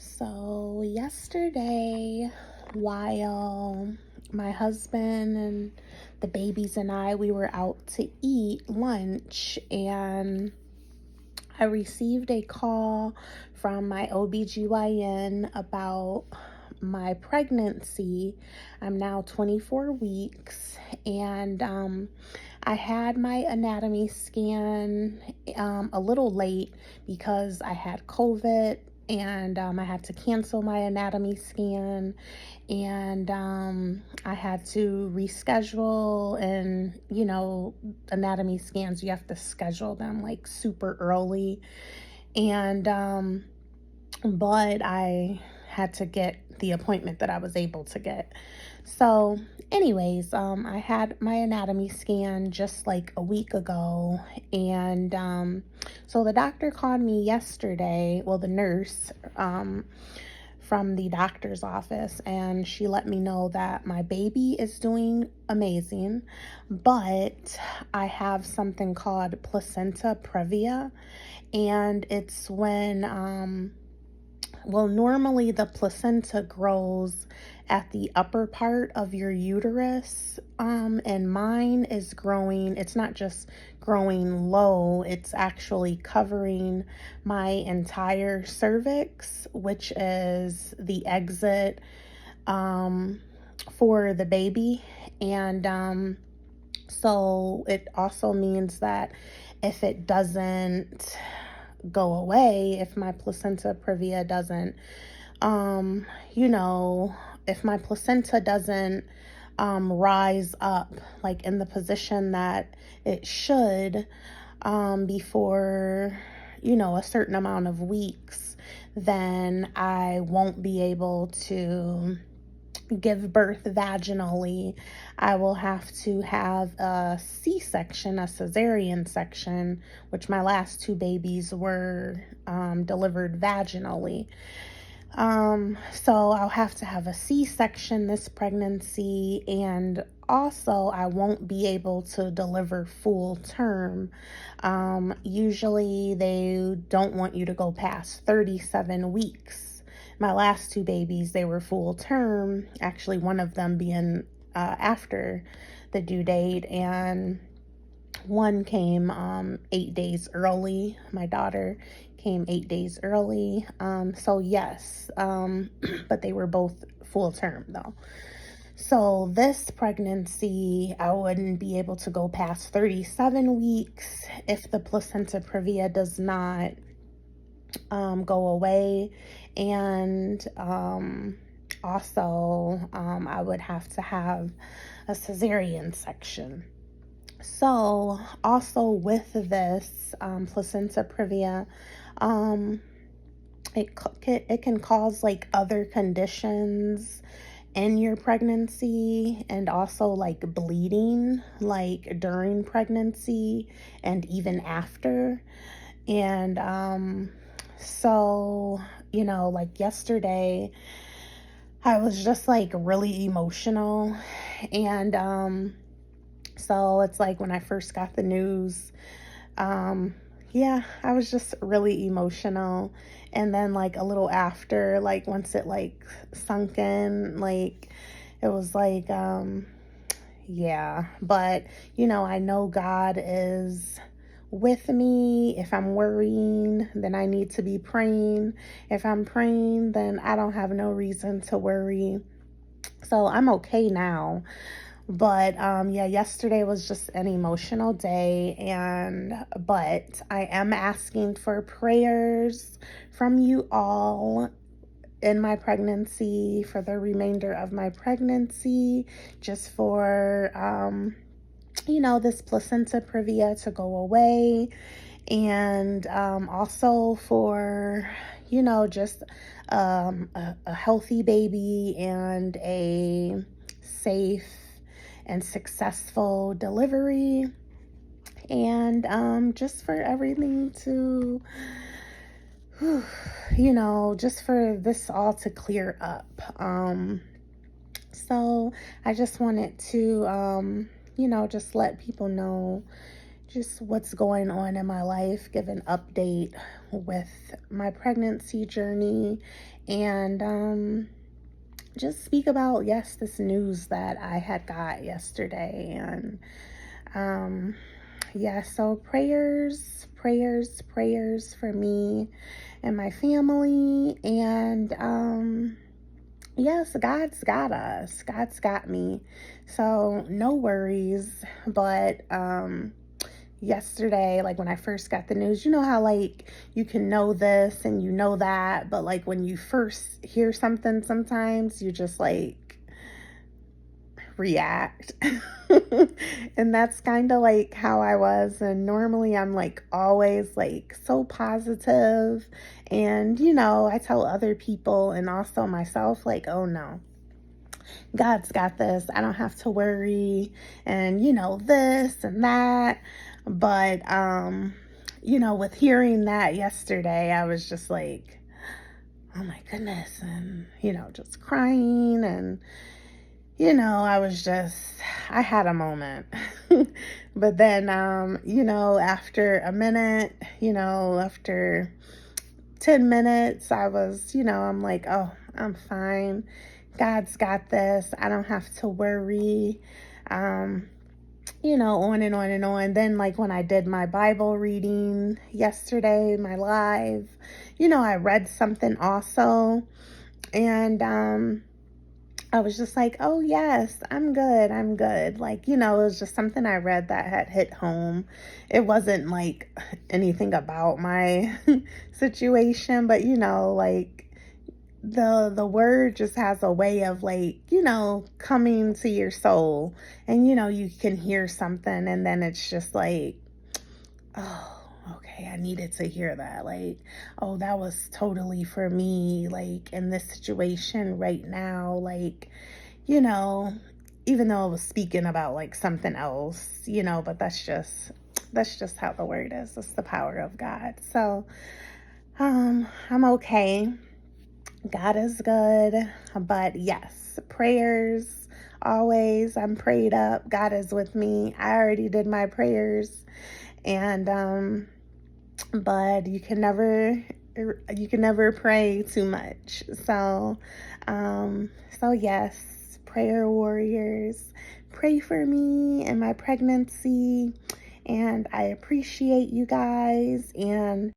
So, yesterday, while my husband and the babies and we were out to eat lunch, and I received a call from my OBGYN about my pregnancy. I'm now 24 weeks, and I had my anatomy scan a little late because I had COVID, and I had to cancel my anatomy scan, and I had to reschedule. And anatomy scans, you have to schedule them like super early, and but I had to get the appointment that I was able to get. So, anyways, I had my anatomy scan just like a week ago, and so the doctor called me yesterday. Well, the nurse from the doctor's office, and she let me know that my baby is doing amazing, but I have something called placenta previa, and it's when well, normally the placenta grows at the upper part of your uterus, and mine is growing. It's not just growing low, it's actually covering my entire cervix, which is the exit um, for the baby. And so it also means that if it doesn't go away, if my placenta previa doesn't, um, you know, if my placenta doesn't rise up like in the position that it should before, a certain amount of weeks, then I won't be able to give birth vaginally. I will have to have a C-section, a cesarean section, which my last two babies were delivered vaginally. So I'll have to have a C-section this pregnancy, and also I won't be able to deliver full term. Usually they don't want you to go past 37 weeks. My last two babies, they were full term, actually one of them being after the due date, and one came 8 days early. My daughter came 8 days early. So yes, but they were both full term though. So this pregnancy, I wouldn't be able to go past 37 weeks if the placenta previa does not go away. And also, I would have to have a cesarean section. So, also with this placenta previa, um, it can cause like other conditions in your pregnancy, and also like bleeding, like during pregnancy and even after. And so, like yesterday, I was just like really emotional, and so it's like when I first got the news, um, yeah, I was just really emotional. And then like a little after, like once it like sunk in, like it was like, yeah, but I know God is with me. If I'm worrying, then I need to be praying. If I'm praying, then I don't have no reason to worry. So I'm okay now. But yeah, yesterday was just an emotional day, and but I am asking for prayers from you all in my pregnancy, for the remainder of my pregnancy, just for this placenta previa to go away, and also for just a healthy baby and a safe and successful delivery, and just for everything to just for this all to clear up. So I just wanted to just let people know just what's going on in my life, give an update with my pregnancy journey, and just speak about, yes, this news that I had got yesterday. And yeah, so prayers for me and my family. And yes, God's got us. God's got me. So no worries. But yesterday, like when I first got the news, you know how like you can know this and you know that, but like when you first hear something, sometimes you just like react. And that's kind of like how I was. And normally I'm like always like so positive, and I tell other people and also myself, like, oh no, God's got this, I don't have to worry, and this and that. But with hearing that yesterday, I was just like, oh my goodness, and just crying. And I had a moment. But then, after a minute, after 10 minutes, I was, I'm like, oh, I'm fine. God's got this. I don't have to worry. On and on and on. Then, like, when I did my Bible reading yesterday, my live, I read something also. And, I was just like, oh, yes, I'm good. I'm good. Like, it was just something I read that had hit home. It wasn't like anything about my situation, but, like the word just has a way of like, coming to your soul, and, you can hear something, and then it's just like, oh, okay, I needed to hear that. Like, oh, that was totally for me, like in this situation right now. Like, you know, even though I was speaking about like something else, but that's just how the word is. It's the power of God. So, I'm okay. God is good. But yes, prayers always. I'm prayed up. God is with me. I already did my prayers. And but you can never pray too much. So yes, prayer warriors, pray for me and my pregnancy, and I appreciate you guys. And